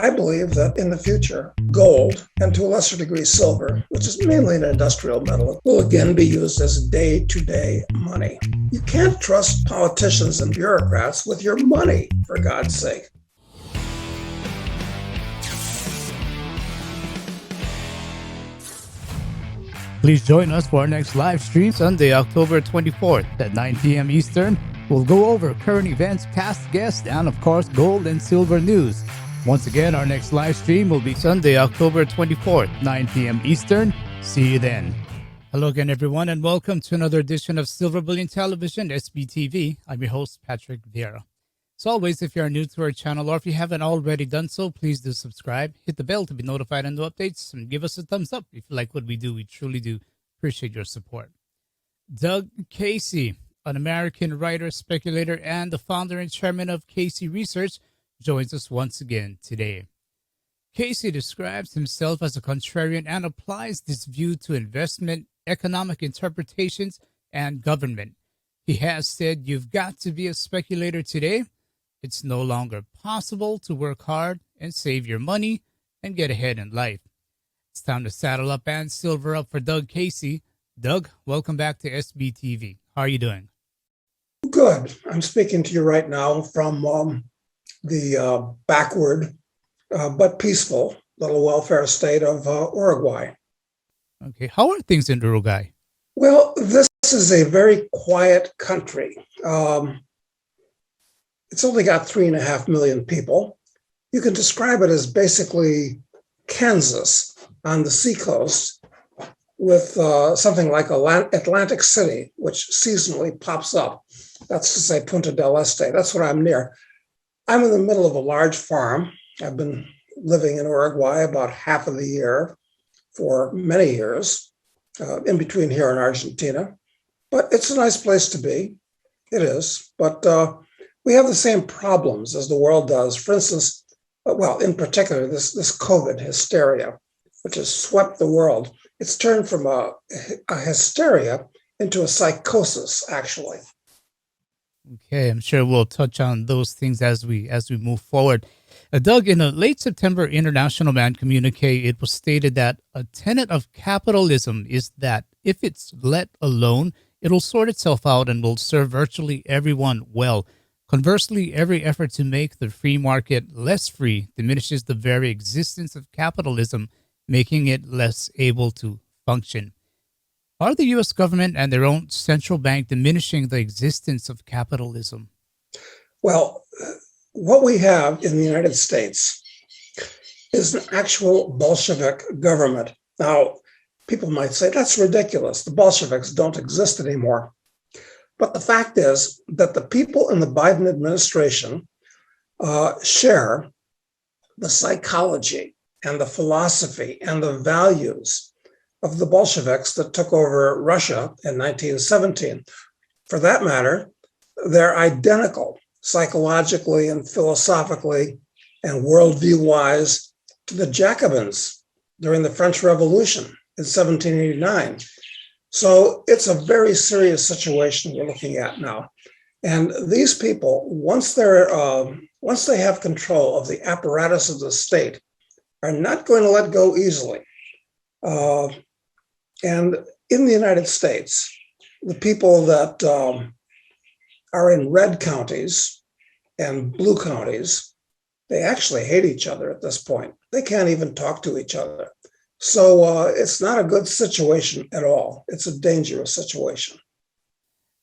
I believe that in the future, gold, and to a lesser degree silver, which is mainly an industrial metal, will again be used as day-to-day money. You can't trust politicians and bureaucrats with your money, for God's sake. Please join us for our next live stream Sunday, October 24th at 9 p.m. Eastern. We'll go over current events, past guests, and of course, gold and silver news. Once again, our next live stream will be Sunday, October 24th, 9 p.m. Eastern. See you then. Hello again, everyone, and welcome to another edition of Silver Bullion Television, SBTV. I'm your host, Patrick Vieira. As always, if you are new to our channel or if you haven't already done so, please do subscribe, hit the bell to be notified on new updates, and give us a thumbs up if you like what we do. We truly do appreciate your support. Doug Casey, an American writer, speculator, and the founder and chairman of Casey Research, joins us once again today. Casey describes himself as a contrarian and applies this view to investment, economic interpretations, and government. He has said, "You've got to be a speculator today. It's no longer possible to work hard and save your money and get ahead in life." It's time to saddle up and silver up for Doug Casey. Doug, welcome back to SBTV. How are you doing? Good. I'm speaking to you right now from the backward but peaceful little welfare state of Uruguay. Okay, how are things in Uruguay? Well, this is a very quiet country. It's only got 3.5 million people. You can describe it as basically Kansas on the seacoast with something like Atlantic City, which seasonally pops up. That's to say Punta del Este. That's what I'm near. I'm in the middle of a large farm. I've been living in Uruguay about half of the year for many years, in between here and Argentina. But it's a nice place to be. It is. But we have the same problems as the world does. For instance, well, in particular, this COVID hysteria, which has swept the world. It's turned from a hysteria into a psychosis, actually. Okay, I'm sure we'll touch on those things as we move forward. Doug, in a late September International Man communique, it was stated that a tenet of capitalism is that if it's let alone, it'll sort itself out and will serve virtually everyone well. Conversely, every effort to make the free market less free diminishes the very existence of capitalism, making it less able to function. Are the U.S. government and their own central bank diminishing the existence of capitalism? Well, what we have in the United States is an actual Bolshevik government. Now, people might say, that's ridiculous. The Bolsheviks don't exist anymore. But the fact is that the people in the Biden administration share the psychology and the philosophy and the values of the Bolsheviks that took over Russia in 1917. For that matter, they're identical psychologically and philosophically and worldview-wise to the Jacobins during the French Revolution in 1789. So it's a very serious situation we're looking at now. And these people, once they have control of the apparatus of the state, are not going to let go easily. And in the United States, the people that are in red counties and blue counties, they actually hate each other at this point. They can't even talk to each other. So it's not a good situation at all. It's a dangerous situation.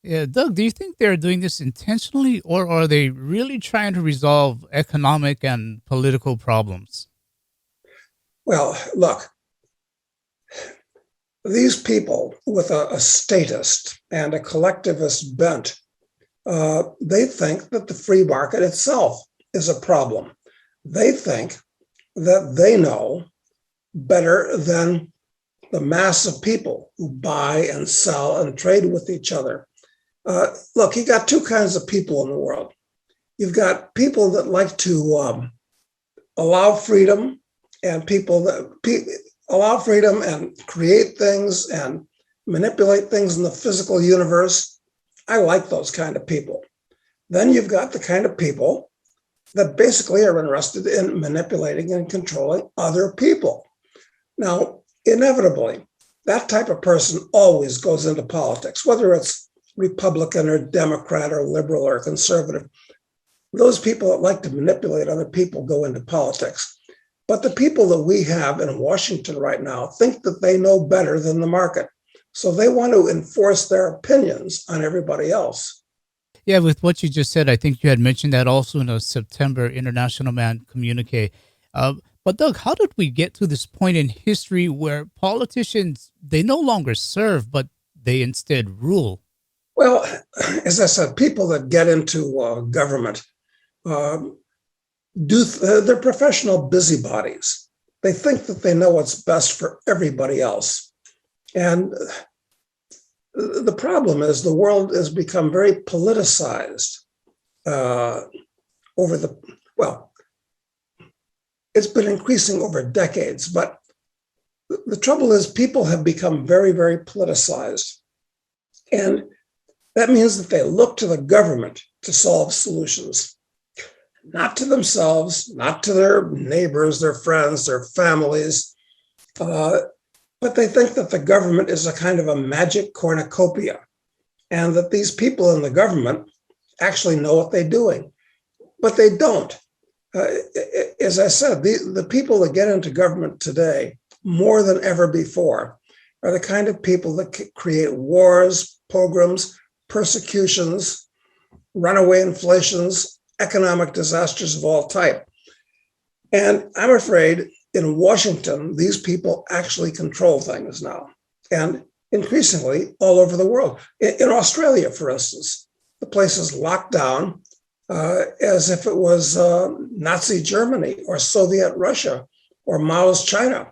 Yeah, Doug, do you think they're doing this intentionally, or are they really trying to resolve economic and political problems? Well, look, these people with a statist and a collectivist bent, they think that the free market itself is a problem. They think that they know better than the mass of people who buy and sell and trade with each other. Look, you got two kinds of people in the world. You've got people that like to allow freedom, and people that allow freedom and create things and manipulate things in the physical universe. I like those kind of people. Then you've got the kind of people that basically are interested in manipulating and controlling other people. Now, inevitably, that type of person always goes into politics, whether it's Republican or Democrat or liberal or conservative. Those people that like to manipulate other people go into politics. But the people that we have in Washington right now think that they know better than the market. So they want to enforce their opinions on everybody else. Yeah, with what you just said, I think you had mentioned that also in a September International Man communique. But Doug, how did we get to this point in history where politicians, they no longer serve, but they instead rule? Well, as I said, people that get into government um, they're professional busybodies. They think that they know what's best for everybody else. And the problem is the world has become very politicized over the, well, it's been increasing over decades, but the trouble is people have become very, very politicized. And that means that they look to the government to solve solutions, not to themselves, not to their neighbors, their friends, their families, but they think that the government is a kind of a magic cornucopia and that these people in the government actually know what they're doing, but they don't. As I said, the people that get into government today, more than ever before, are the kind of people that create wars, pogroms, persecutions, runaway inflations, economic disasters of all type. And I'm afraid in Washington, these people actually control things now, and increasingly all over the world. In Australia, for instance, the place is locked down as if it was Nazi Germany or Soviet Russia or Mao's China.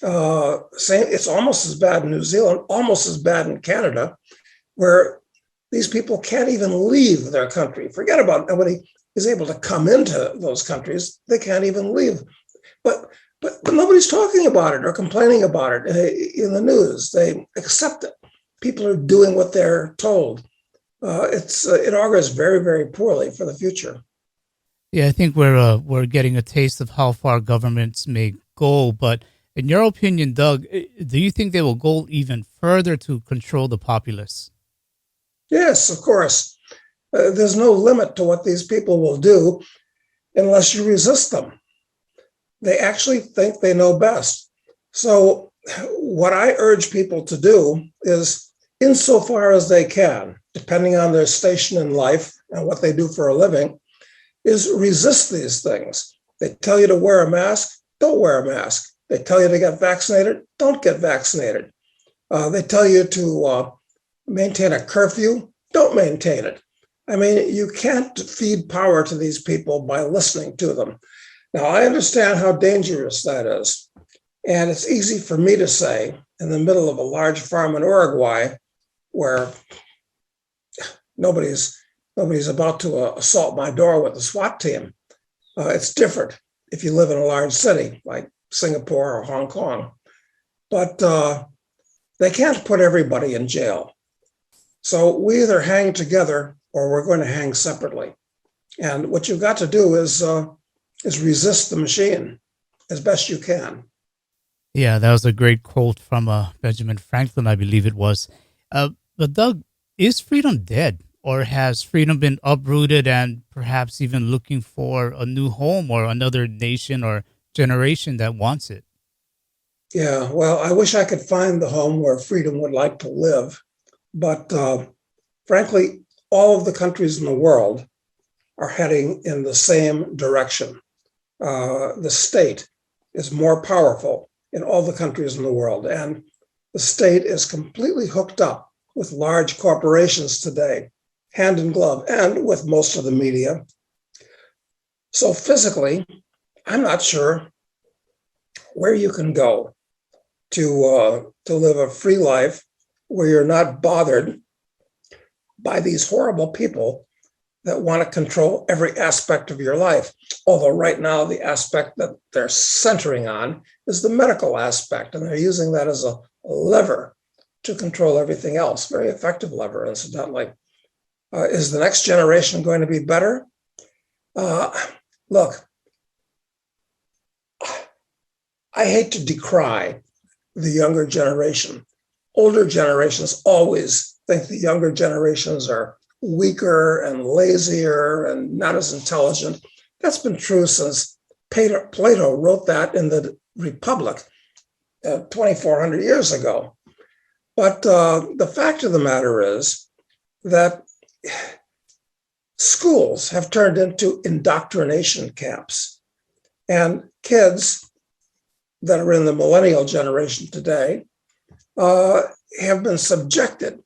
It's almost as bad in New Zealand, almost as bad in Canada, where these people can't even leave their country. Forget about nobody is able to come into those countries. They can't even leave. But nobody's talking about it or complaining about it in the news. They accept it. People are doing what they're told. It augurs very, very poorly for the future. Yeah, I think we're getting a taste of how far governments may go. But in your opinion, Doug, do you think they will go even further to control the populace? Yes, of course. There's no limit to what these people will do unless you resist them. They actually think they know best. So what I urge people to do is, insofar as they can, depending on their station in life and what they do for a living, is resist these things. They tell you to wear a mask, don't wear a mask. They tell you to get vaccinated, don't get vaccinated. They tell you to maintain a curfew, don't maintain it. I mean, you can't feed power to these people by listening to them. Now, I understand how dangerous that is. And it's easy for me to say in the middle of a large farm in Uruguay where nobody's about to assault my door with a SWAT team. It's different if you live in a large city like Singapore or Hong Kong. But they can't put everybody in jail. So we either hang together or we're going to hang separately. And what you've got to do is resist the machine as best you can. Yeah, that was a great quote from Benjamin Franklin, I believe it was. But Doug, is freedom dead? Or has freedom been uprooted and perhaps even looking for a new home or another nation or generation that wants it? Yeah, well, I wish I could find the home where freedom would like to live. But frankly, all of the countries in the world are heading in the same direction. The state is more powerful in all the countries in the world, and the state is completely hooked up with large corporations today, hand in glove, and with most of the media. So physically, I'm not sure where you can go to live a free life where you're not bothered by these horrible people that want to control every aspect of your life. Although right now, the aspect that they're centering on is the medical aspect, and they're using that as a lever to control everything else. Very effective lever, incidentally. Is the next generation going to be better? Uh, Look, I hate to decry the younger generation. Older generations always think the younger generations are weaker and lazier and not as intelligent. That's been true since Plato wrote that in the Republic 2,400 years ago. But the fact of the matter is that schools have turned into indoctrination camps, and kids that are in the millennial generation today have been subjected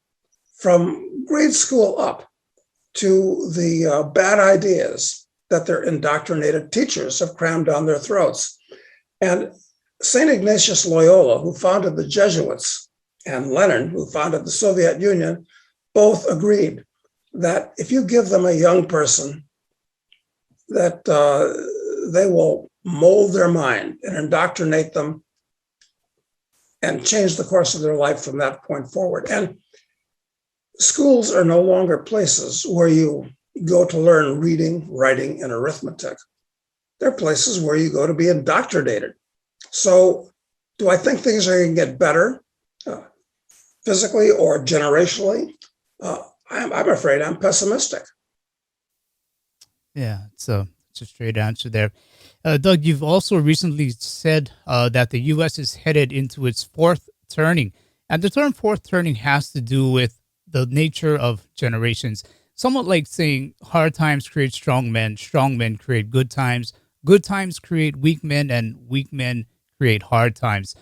from grade school up to the bad ideas that their indoctrinated teachers have crammed down their throats. And St. Ignatius Loyola, who founded the Jesuits, and Lenin, who founded the Soviet Union, both agreed that if you give them a young person, that they will mold their mind and indoctrinate them and change the course of their life from that point forward. And schools are no longer places where you go to learn reading, writing, and arithmetic. They're places where you go to be indoctrinated. So do I think things are going to get better physically or generationally? I'm afraid I'm pessimistic. Yeah, it's a straight answer there. Doug, you've also recently said that the U.S. is headed into its fourth turning. And the term fourth turning has to do with the nature of generations. Somewhat like saying hard times create strong men create good times create weak men, and weak men create hard times.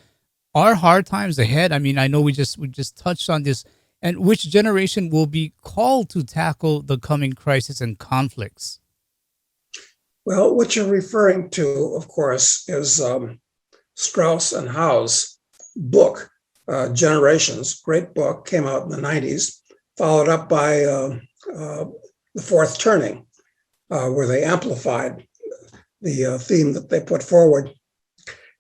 Are hard times ahead? I mean, I know we just touched on this. And which generation will be called to tackle the coming crisis and conflicts? Well, what you're referring to, of course, is Strauss and Howe's book, Generations. Great book, came out in the 90s, followed up by The Fourth Turning, where they amplified the theme that they put forward.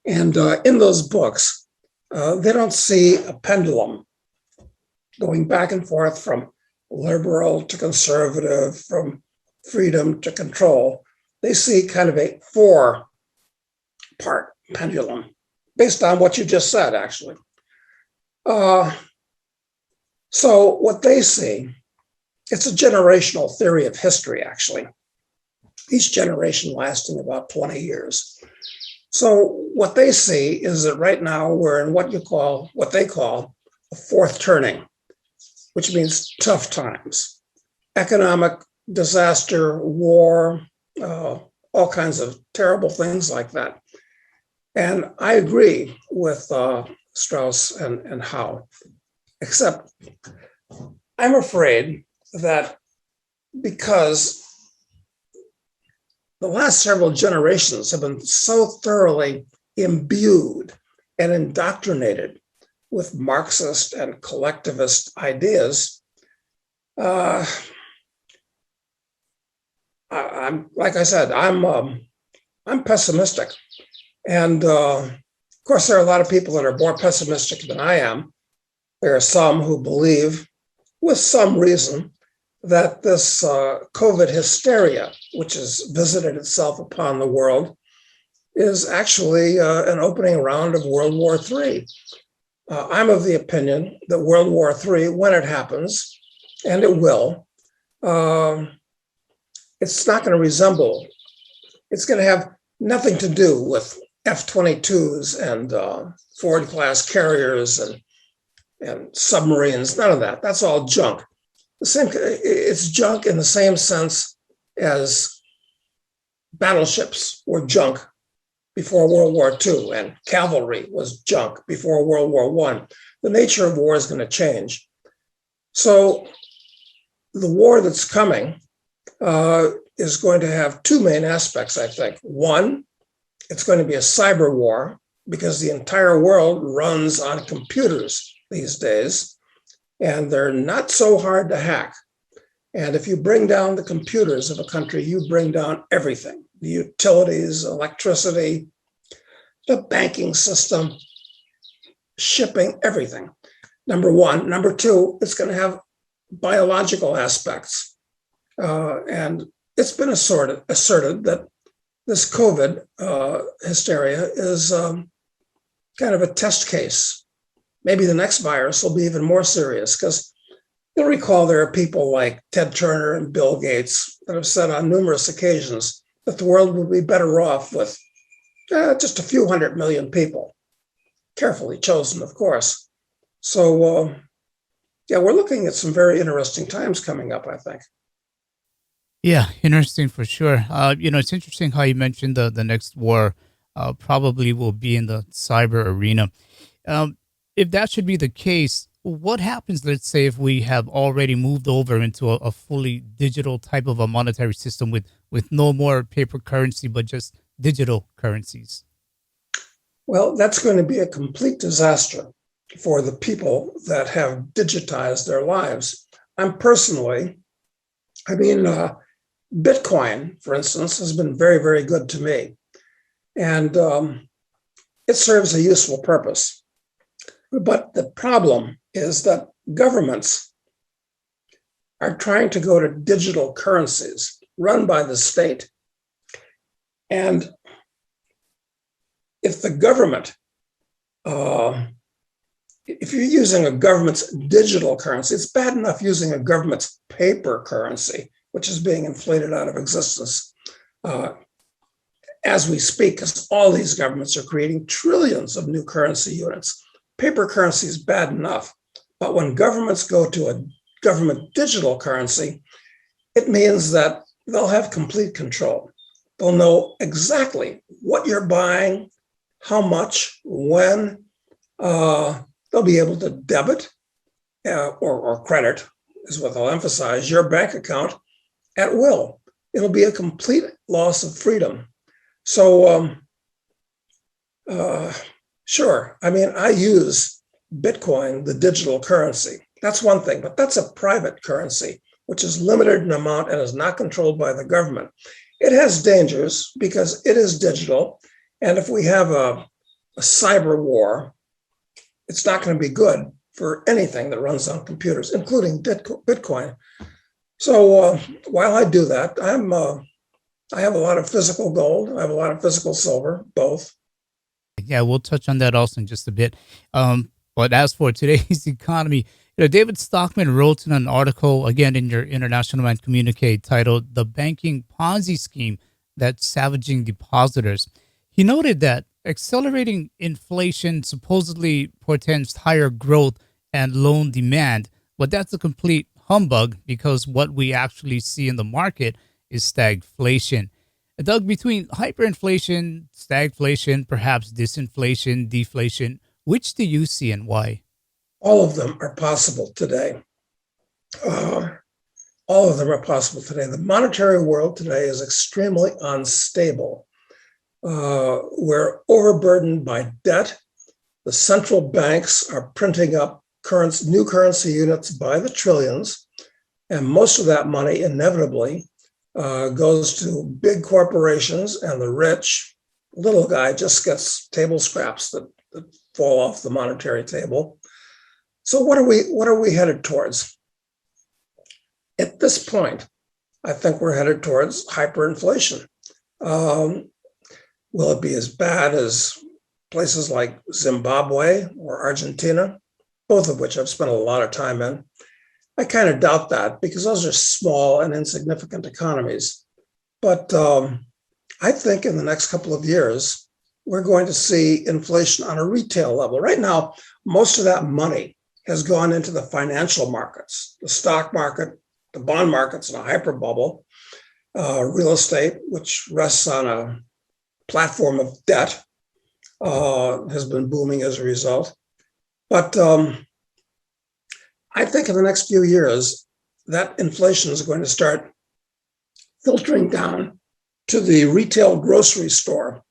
And in those books, they don't see a pendulum going back and forth from liberal to conservative, from freedom to control. They see kind of a 4-part pendulum based on what you just said, actually. So what they see, it's a generational theory of history, actually. Each generation lasting about 20 years. So what they see is that right now we're in what they call a fourth turning, which means tough times, economic disaster, war, all kinds of terrible things like that. And I agree with Strauss and Howe, except I'm afraid that because the last several generations have been so thoroughly imbued and indoctrinated with Marxist and collectivist ideas, I'm like I said, I'm pessimistic, and of course there are a lot of people that are more pessimistic than I am. There are some who believe, with some reason, that this COVID hysteria, which has visited itself upon the world, is actually an opening round of World War III. I'm of the opinion that World War III, when it happens, and it will, it's not going to resemble, it's going to have nothing to do with F-22s and Ford-class carriers and submarines, none of that. That's all junk. It's junk in the same sense as battleships were junk before World War II, and cavalry was junk before World War I. The nature of war is going to change. So the war that's coming is going to have two main aspects, I think. One, it's going to be a cyber war because the entire world runs on computers these days, and they're not so hard to hack. And if you bring down the computers of a country, you bring down everything, the utilities, electricity, the banking system, shipping, everything. Number one. Number two, it's going to have biological aspects. And it's been asserted that this COVID hysteria is kind of a test case. Maybe the next virus will be even more serious, because you'll recall there are people like Ted Turner and Bill Gates that have said on numerous occasions that the world would be better off with just a few 100 million people, carefully chosen, of course. So, yeah, we're looking at some very interesting times coming up, I think. Yeah, interesting for sure. It's interesting how you mentioned the next war probably will be in the cyber arena. Um, if that should be the case, what happens, let's say, if we have already moved over into a fully digital type of a monetary system with no more paper currency, but just digital currencies? Well, that's going to be a complete disaster for the people that have digitized their lives. I mean, Bitcoin, for instance, has been very, very good to me. And it serves a useful purpose. But the problem is that governments are trying to go to digital currencies run by the state. And if the government, if you're using a government's digital currency, it's bad enough using a government's paper currency, which is being inflated out of existence as we speak, because all these governments are creating trillions of new currency units. Paper currency is bad enough, but when governments go to a government digital currency, it means that they'll have complete control. They'll know exactly what you're buying, how much, when. They'll be able to debit or credit, is what they'll emphasize, your bank account at will. It'll be a complete loss of freedom. So, sure, I mean, I use Bitcoin, the digital currency. That's one thing, but that's a private currency, which is limited in amount and is not controlled by the government. It has dangers because it is digital. And if we have a cyber war, it's not going to be good for anything that runs on computers, including Bitcoin. So while I do that, I have a lot of physical gold. I have a lot of physical silver, both. Yeah, we'll touch on that also in just a bit. But as for today's economy, David Stockman wrote in an article, again in your International Man communique, titled "The Banking Ponzi Scheme That's Savaging Depositors." He noted that accelerating inflation supposedly portends higher growth and loan demand, but that's a complete humbug because what we actually see in the market is stagflation. Doug, between hyperinflation, stagflation, perhaps disinflation, deflation, which do you see and why? All of them are possible today. All of them are possible today. The monetary world today is extremely unstable. We're overburdened by debt. The central banks are printing up new currency units by the trillions, and most of that money inevitably goes to big corporations, and the rich little guy just gets table scraps that fall off the monetary table. So what are we headed towards? At this point, I think we're headed towards hyperinflation. Will it be as bad as places like Zimbabwe or Argentina, both of which I've spent a lot of time in? I kind of doubt that because those are small and insignificant economies. But I think in the next couple of years, we're going to see inflation on a retail level. Right now, most of that money has gone into the financial markets, the stock market, the bond markets in a hyper bubble, real estate, which rests on a platform of debt, has been booming as a result. But I think in the next few years, that inflation is going to start filtering down to the retail grocery store.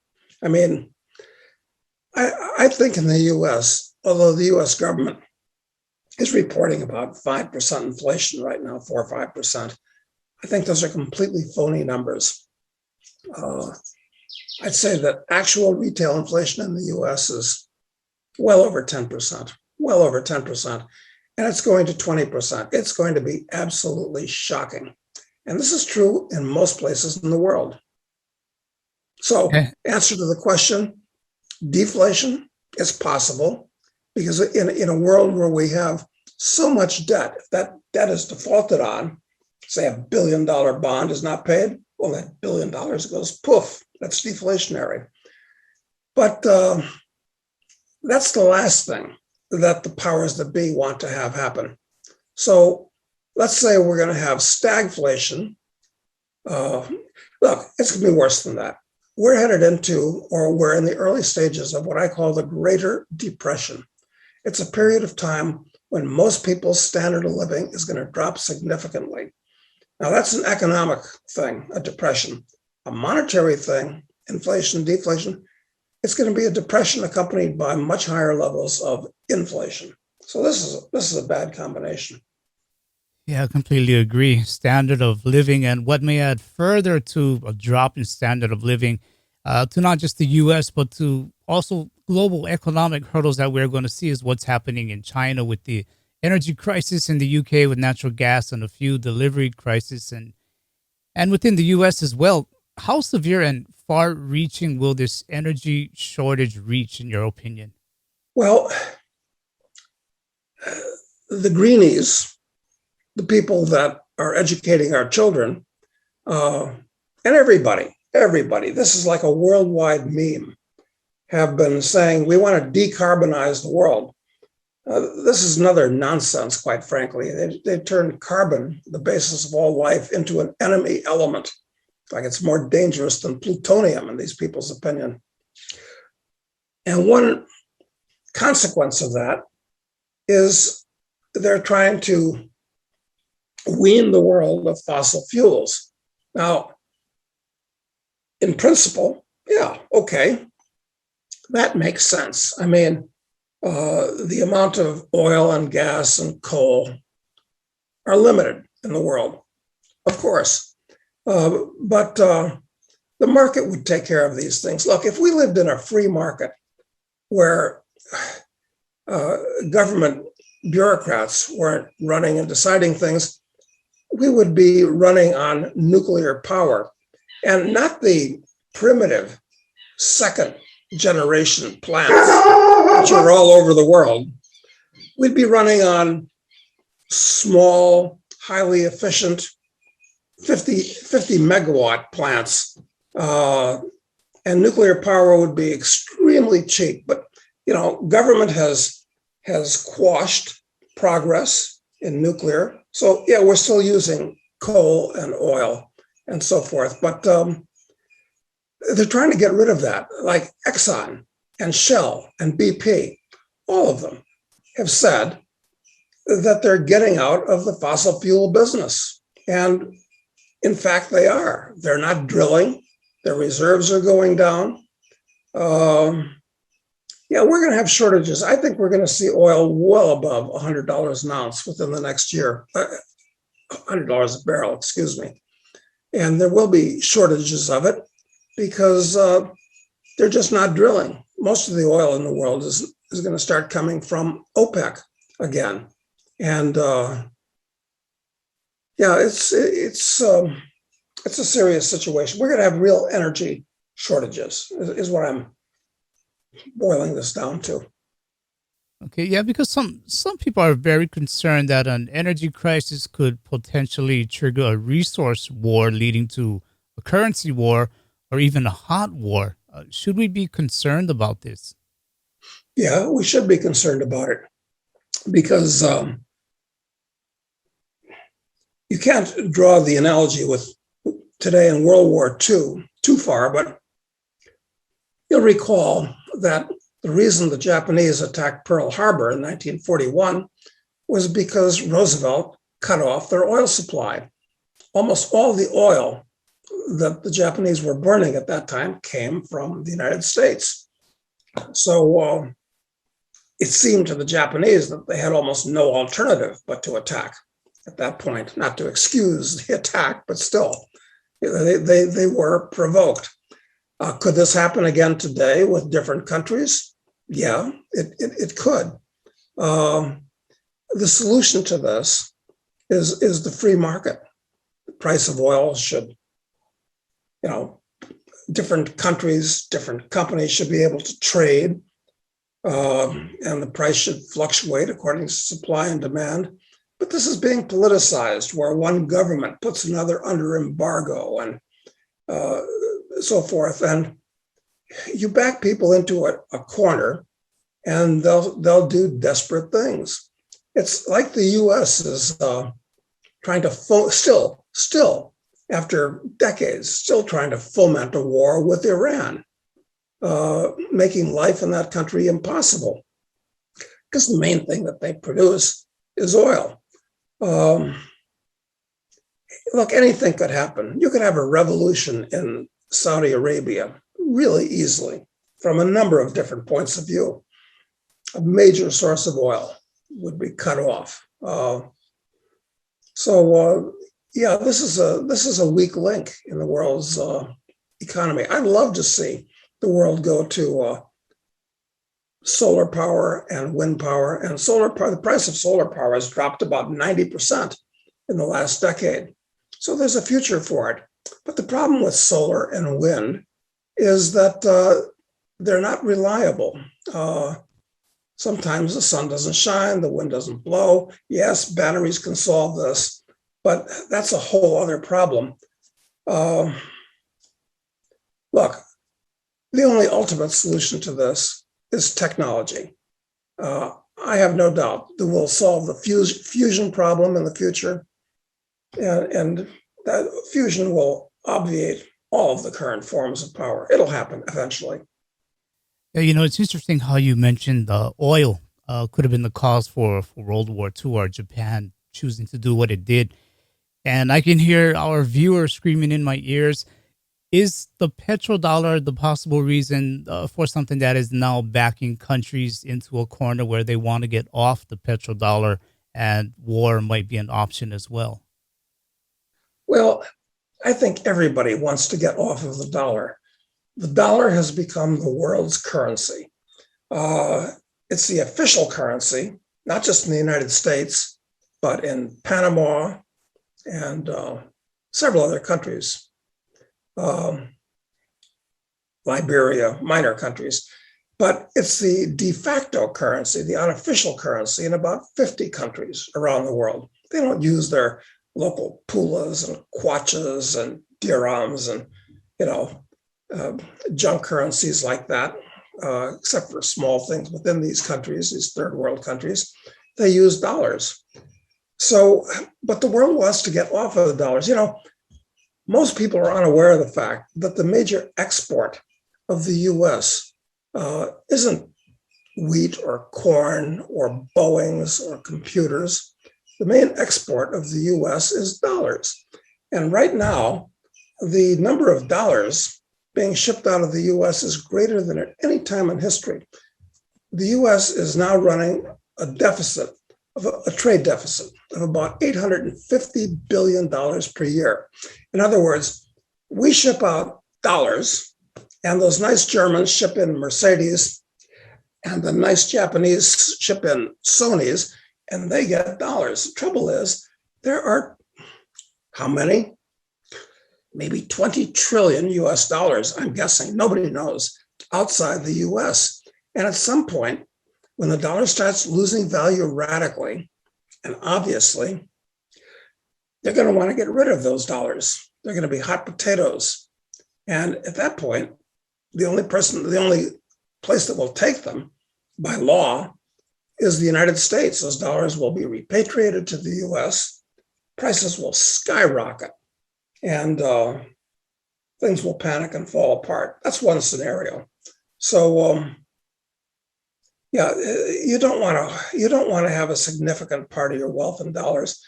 I mean, I think in the US, although the US government is reporting about 5% inflation right now, 4 or 5%, I think those are completely phony numbers. I'd say that actual retail inflation in the US is well over 10%, well over 10%. And it's going to 20%. It's going to be absolutely shocking. And this is true in most places in the world. So, Eh, answer to the question, deflation is possible because in a world where we have so much debt, if that debt is defaulted on, say $1 billion bond is not paid, well, that $1 billion goes poof. That's deflationary. But that's the last thing that the powers that be want to have happen. So let's say we're going to have stagflation. Look, it's going to be worse than that. We're headed into, or we're in the early stages of what I call the Greater Depression. It's a period of time when most people's standard of living is going to drop significantly. Now, that's an economic thing, a depression. A monetary thing, inflation, deflation, it's going to be a depression accompanied by much higher levels of inflation. So this is a bad combination. Yeah, I completely agree. Standard of living, and what may add further to a drop in standard of living, to not just the U.S., but to also global economic hurdles that we're going to see is what's happening in China with the energy crisis, in the UK with natural gas and a few delivery crisis, and within the U.S. as well. How severe and far-reaching will this energy shortage reach, in your opinion? Well, the greenies, the people that are educating our children, and everybody, this is like a worldwide meme, have been saying we want to decarbonize the world. This is another nonsense, quite frankly. They turned carbon, the basis of all life, into an enemy element. Like it's more dangerous than plutonium in these people's opinion. And one consequence of that is they're trying to wean the world of fossil fuels. Now, in principle, yeah, okay, that makes sense. I mean, the amount of oil and gas and coal are limited in the world, of course. But the market would take care of these things. Look, if we lived in a free market where government bureaucrats weren't running and deciding things, we would be running on nuclear power, and not the primitive second generation plants, which are all over the world. We'd be running on small, highly efficient 50 megawatt plants, and nuclear power would be extremely cheap. But government has quashed progress in nuclear. So yeah, we're still using coal and oil and so forth. But they're trying to get rid of that. Like Exxon and Shell and BP, all of them have said that they're getting out of the fossil fuel business. And in fact, they are. They're not drilling. Their reserves are going down. Yeah, we're going to have shortages. I think we're going to see oil well above $100 an ounce within the next year, $100 a barrel, excuse me. And there will be shortages of it because they're just not drilling. Most of the oil in the world is going to start coming from OPEC again. And yeah, it's a serious situation. We're going to have real energy shortages, is what I'm boiling this down to. Okay, yeah, because some people are very concerned that an energy crisis could potentially trigger a resource war leading to a currency war or even a hot war. Should we be concerned about this? Yeah, we should be concerned about it because you can't draw the analogy with today in World War II too far, but you'll recall that the reason the Japanese attacked Pearl Harbor in 1941 was because Roosevelt cut off their oil supply. Almost all the oil that the Japanese were burning at that time came from the United States. So it seemed to the Japanese that they had almost no alternative but to attack at that point, not to excuse the attack, but still, they were provoked. Could this happen again today with different countries? Yeah, it could. The solution to this is the free market. price of oil should, different countries, different companies should be able to trade, and the price should fluctuate according to supply and demand. But this is being politicized, where one government puts another under embargo and so forth. And you back people into a corner, and they'll do desperate things. It's like the U.S. is trying to still after decades, still trying to foment a war with Iran, making life in that country impossible, because the main thing that they produce is oil. Look, anything could happen. You could have a revolution in Saudi Arabia really easily from a number of different points of view. A major source of oil would be cut off. This is a weak link in the world's economy. I'd love to see the world go to solar power and wind power. And solar power, the price of solar power has dropped about 90% in the last decade. So there's a future for it. But the problem with solar and wind is that they're not reliable. Sometimes the sun doesn't shine, the wind doesn't blow. Yes, batteries can solve this, but that's a whole other problem. Look, the only ultimate solution to this is technology. I have no doubt that we'll solve the fusion problem in the future, and that fusion will obviate all of the current forms of power. It'll happen eventually. Yeah, it's interesting how you mentioned oil could have been the cause for World War II, or Japan choosing to do what it did. And I can hear our viewers screaming in my ears, is the petrodollar the possible reason for something that is now backing countries into a corner where they want to get off the petrodollar, and war might be an option as well? Well, I think everybody wants to get off of the dollar. The dollar has become the world's currency. It's the official currency, not just in the United States, but in Panama and several other countries, Liberia, minor countries. But it's the de facto currency, the unofficial currency in about 50 countries around the world. They don't use their local pulas and kwachas and dirhams and, junk currencies like that, except for small things within these countries, these third world countries. They use dollars. So, but the world wants to get off of the dollars. Most people are unaware of the fact that the major export of the US isn't wheat or corn or Boeings or computers. The main export of the US is dollars. And right now, the number of dollars being shipped out of the US is greater than at any time in history. The US is now running a deficit, a trade deficit of about $850 billion per year. In other words, we ship out dollars, and those nice Germans ship in Mercedes, and the nice Japanese ship in Sonys, and they get dollars. The trouble is, there are how many? Maybe 20 trillion US dollars, I'm guessing, nobody knows, outside the US. And at some point, when the dollar starts losing value radically, and obviously, they're going to want to get rid of those dollars. They're going to be hot potatoes. And at that point, the only place that will take them by law is the United States. Those dollars will be repatriated to the US, prices will skyrocket, and things will panic and fall apart. That's one scenario. So, you don't want to have a significant part of your wealth in dollars.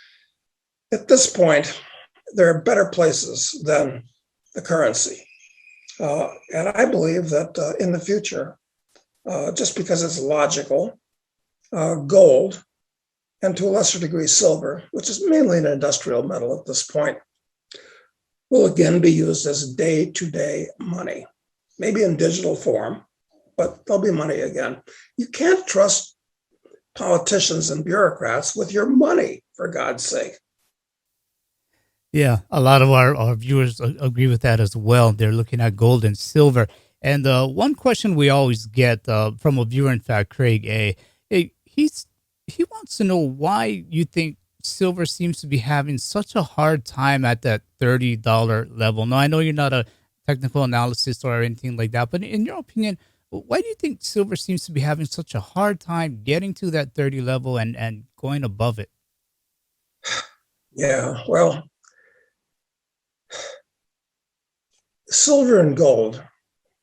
At this point, there are better places than the currency, and I believe that in the future, just because it's logical, gold, and to a lesser degree silver, which is mainly an industrial metal at this point, will again be used as day-to-day money, maybe in digital form, but there'll be money again. You can't trust politicians and bureaucrats with your money, for God's sake. Yeah, a lot of our viewers agree with that as well. They're looking at gold and silver. And one question we always get from a viewer, in fact, Craig A, he wants to know why you think silver seems to be having such a hard time at that $30 level. Now, I know you're not a technical analysis or anything like that, but in your opinion, why do you think silver seems to be having such a hard time getting to that 30 level and going above it? Yeah, well, silver and gold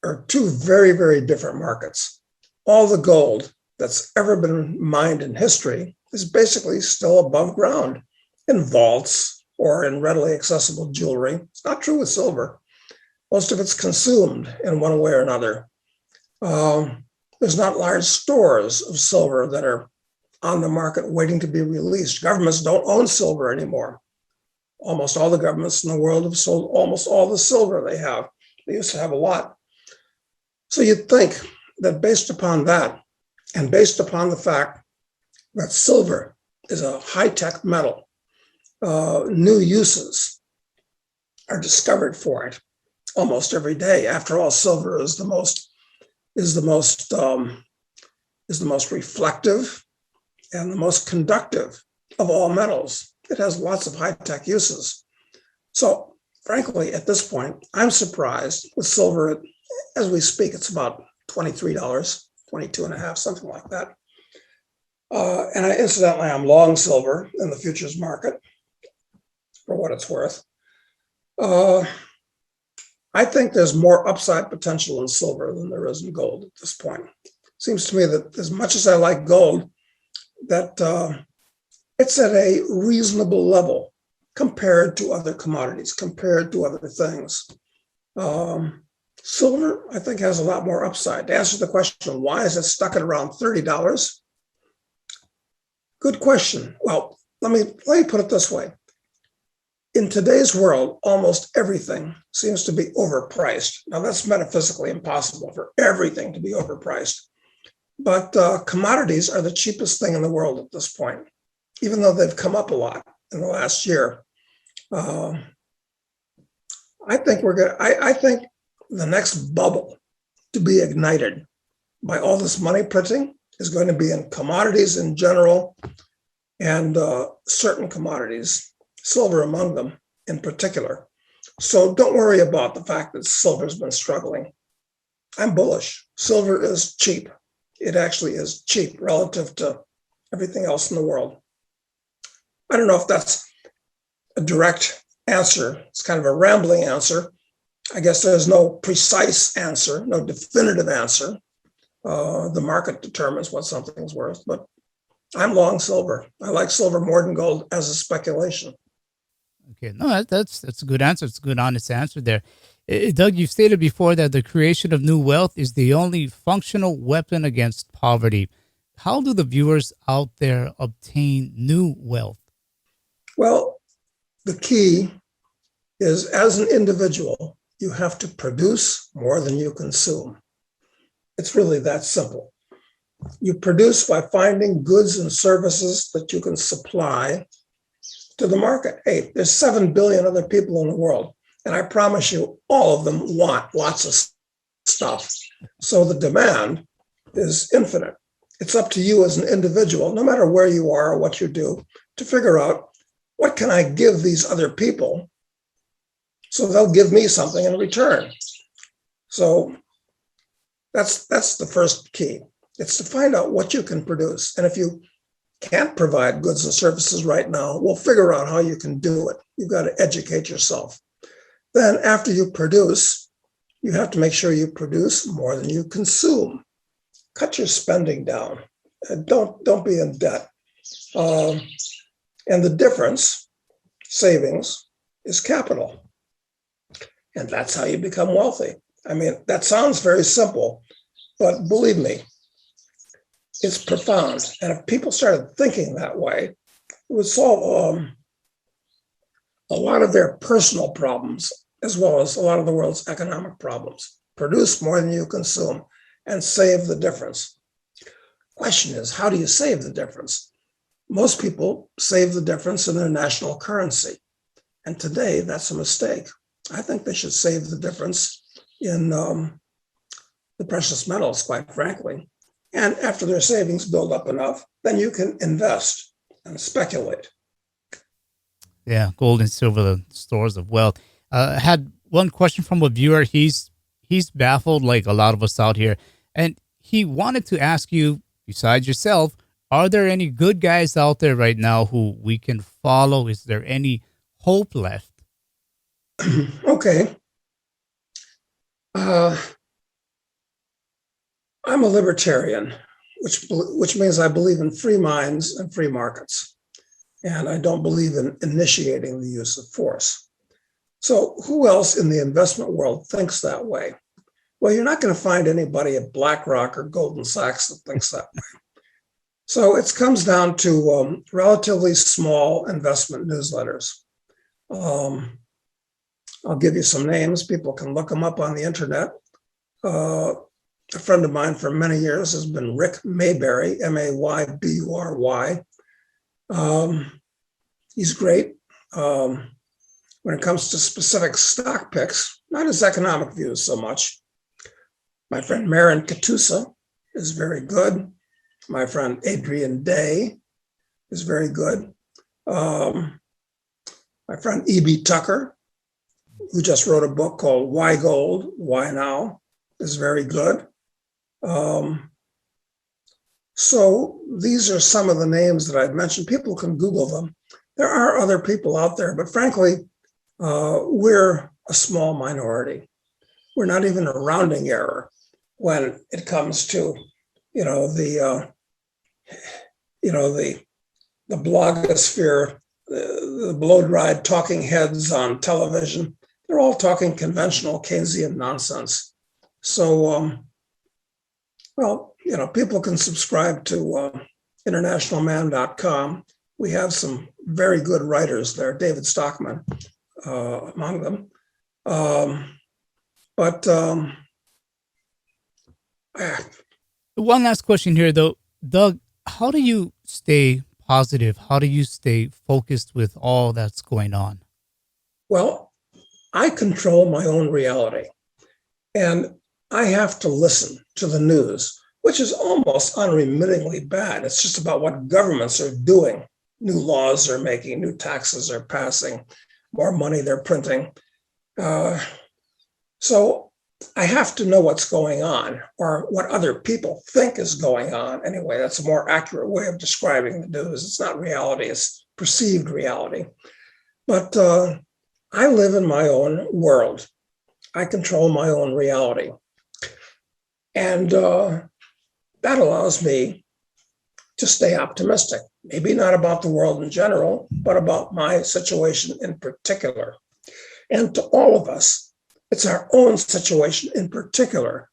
are two very, very different markets. All the gold that's ever been mined in history is basically still above ground in vaults or in readily accessible jewelry. It's not true with silver. Most of it's consumed in one way or another. There's not large stores of silver that are on the market waiting to be released. Governments don't own silver anymore. Almost all the governments in the world have sold almost all the silver they have. They used to have a lot. So you'd think that based upon that, and based upon the fact that silver is a high-tech metal, new uses are discovered for it almost every day. After all, silver is the most reflective and the most conductive of all metals. It has lots of high-tech uses. So frankly, at this point, I'm surprised with silver. As we speak, it's about $23, 22 and a half, something like that. And incidentally, I'm long silver in the futures market for what it's worth. I think there's more upside potential in silver than there is in gold at this point. Seems to me that as much as I like gold, that it's at a reasonable level compared to other commodities, compared to other things. Silver, I think, has a lot more upside. To answer the question, why is it stuck at around $30? Good question. Well, let me put it this way. In today's world, almost everything seems to be overpriced. Now, that's metaphysically impossible for everything to be overpriced. But commodities are the cheapest thing in the world at this point, even though they've come up a lot in the last year. I think I think the next bubble to be ignited by all this money printing is going to be in commodities in general and certain commodities, silver among them in particular. So don't worry about the fact that silver's been struggling. I'm bullish. Silver is cheap. It actually is cheap relative to everything else in the world. I don't know if that's a direct answer. It's kind of a rambling answer. I guess there's no precise answer, no definitive answer. The market determines what something's worth, but I'm long silver. I like silver more than gold as a speculation. Okay, no, that's a good answer. It's a good, honest answer there. Doug, you've stated before that the creation of new wealth is the only functional weapon against poverty. How do the viewers out there obtain new wealth? Well, the key is as an individual, you have to produce more than you consume. It's really that simple. You produce by finding goods and services that you can supply to the market. Hey, there's 7 billion other people in the world, and I promise you, all of them want lots of stuff. So the demand is infinite. It's up to you as an individual, no matter where you are or what you do, to figure out what can I give these other people so they'll give me something in return. So that's the first key. It's to find out what you can produce. And if you can't provide goods and services right now, we'll figure out how you can do it. You've got to educate yourself. Then after you produce, you have to make sure you produce more than you consume. Cut your spending down. Don't be in debt. And the difference, savings, is capital. And that's how you become wealthy. I mean, that sounds very simple, but believe me, it's profound. And if people started thinking that way, it would solve a lot of their personal problems, as well as a lot of the world's economic problems. Produce more than you consume and save the difference. Question is, how do you save the difference? Most people save the difference in their national currency. And today, that's a mistake. I think they should save the difference in the precious metals, quite frankly. And after their savings build up enough, then you can invest and speculate. Yeah, gold and silver, the stores of wealth. I had one question from a viewer. He's baffled like a lot of us out here, and he wanted to ask you, besides yourself, are there any good guys out there right now who we can follow? Is there any hope left? Okay. I'm a libertarian, which means I believe in free minds and free markets. And I don't believe in initiating the use of force. So who else in the investment world thinks that way? Well, you're not going to find anybody at BlackRock or Goldman Sachs that thinks that way. So it comes down to relatively small investment newsletters. I'll give you some names. People can look them up on the internet. A friend of mine for many years has been Rick Maybury, Maybury. He's great. When it comes to specific stock picks, not his economic views so much. My friend Marin Katusa is very good. My friend Adrian Day is very good. My friend E.B. Tucker, who just wrote a book called Why Gold, Why Now, is very good. So these are some of the names that I've mentioned. People can Google them. There are other people out there, but frankly, we're a small minority. We're not even a rounding error when it comes to, the blogosphere, the blow-dried talking heads on television. They're all talking conventional Keynesian nonsense. So, people can subscribe to internationalman.com. We have some very good writers there, David Stockman among them. One last question here, though. Doug, how do you stay positive? How do you stay focused with all that's going on? Well, I control my own reality. And I have to listen to the news, which is almost unremittingly bad. It's just about what governments are doing. New laws are making, new taxes are passing, more money they're printing. So I have to know what's going on, or what other people think is going on. Anyway, that's a more accurate way of describing the news. It's not reality, it's perceived reality. But I live in my own world. I control my own reality. And that allows me to stay optimistic, maybe not about the world in general, but about my situation in particular. And to all of us, it's our own situation in particular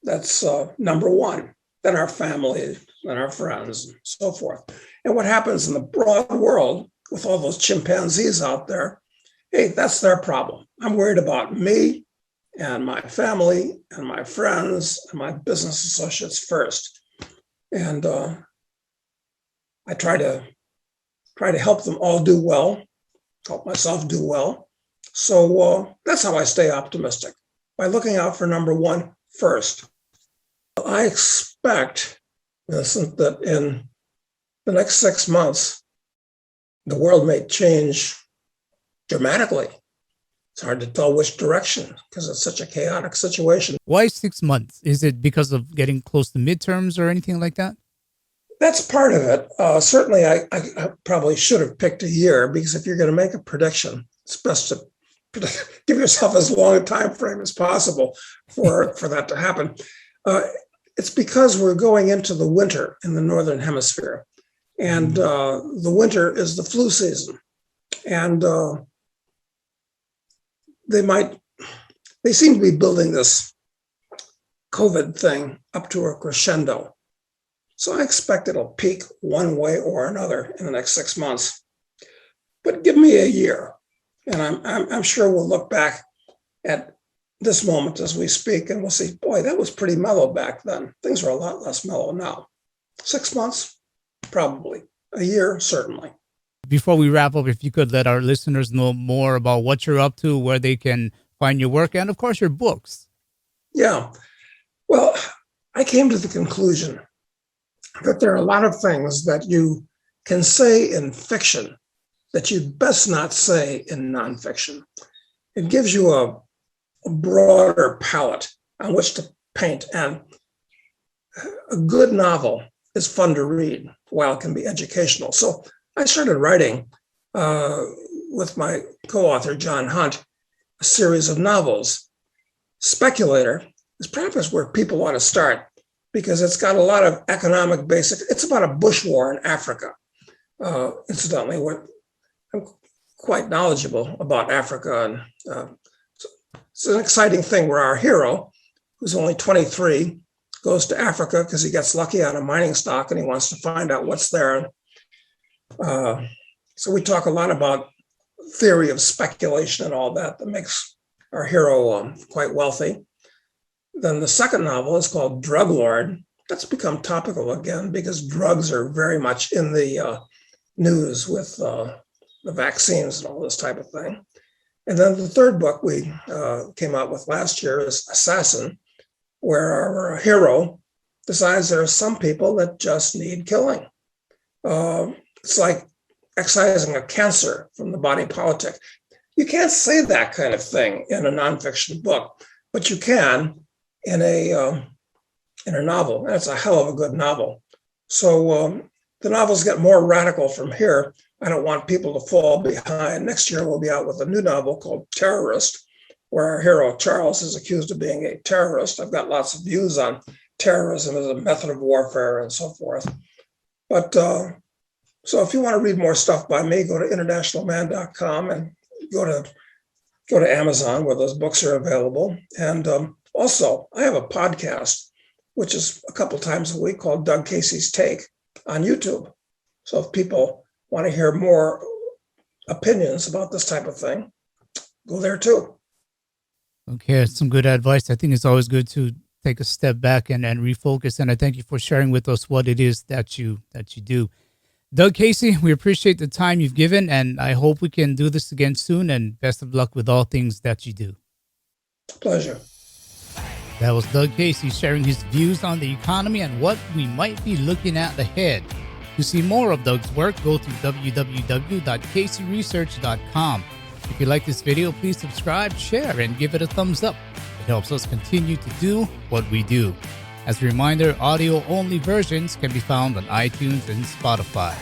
that's number one, then our family, then our friends, and so forth. And what happens in the broad world with all those chimpanzees out there, hey, that's their problem. I'm worried about me and my family and my friends and my business associates first. And I try to help them all do well, help myself do well. So that's how I stay optimistic, by looking out for number one first. I expect, Vincent, that in the next 6 months, the world may change dramatically. It's hard to tell which direction because it's such a chaotic situation. Why 6 months? Is it because of getting close to midterms or anything like that? That's part of it. Certainly, I probably should have picked a year, because if you're going to make a prediction, it's best to give yourself as long a time frame as possible for that to happen. It's because we're going into the winter in the Northern Hemisphere. And the winter is the flu season. And they seem to be building this COVID thing up to a crescendo. So I expect it'll peak one way or another in the next 6 months. But give me a year, and I'm sure we'll look back at this moment as we speak, and we'll see, boy, that was pretty mellow back then. Things are a lot less mellow now. 6 months, probably. A year, certainly. Before we wrap up, if you could let our listeners know more about what you're up to, where they can find your work, and of course your books. Yeah. Well, I came to the conclusion that there are a lot of things that you can say in fiction that you'd best not say in nonfiction. It gives you a broader palette on which to paint, and a good novel is fun to read while it can be educational. So I started writing with my co-author, John Hunt, a series of novels. Speculator is perhaps where people ought to start because it's got a lot of economic basics. It's about a bush war in Africa. Incidentally, I'm quite knowledgeable about Africa. And it's an exciting thing where our hero, who's only 23, goes to Africa because he gets lucky on a mining stock and he wants to find out what's there. So we talk a lot about theory of speculation and all that makes our hero quite wealthy. Then the second novel is called Drug Lord. That's become topical again because drugs are very much in the news with the vaccines and all this type of thing. And then the third book we came out with last year is Assassin, where our hero decides there are some people that just need killing. It's like excising a cancer from the body politic. You can't say that kind of thing in a nonfiction book, but you can in a novel, and it's a hell of a good novel. So the novels get more radical from here. I don't want people to fall behind. Next year, we'll be out with a new novel called Terrorist, where our hero, Charles, is accused of being a terrorist. I've got lots of views on terrorism as a method of warfare and so forth. But so if you want to read more stuff by me, go to internationalman.com and go to Amazon where those books are available. And also, I have a podcast, which is a couple times a week called Doug Casey's Take on YouTube. So if people want to hear more opinions about this type of thing, go there too. Okay, some good advice. I think it's always good to take a step back and refocus. And I thank you for sharing with us what it is that you do. Doug Casey, we appreciate the time you've given, and I hope we can do this again soon. And best of luck with all things that you do. Pleasure. That was Doug Casey sharing his views on the economy and what we might be looking at ahead. To see more of Doug's work, go to www.caseyresearch.com. If you like this video, please subscribe, share, and give it a thumbs up. It helps us continue to do what we do. As a reminder, audio-only versions can be found on iTunes and Spotify.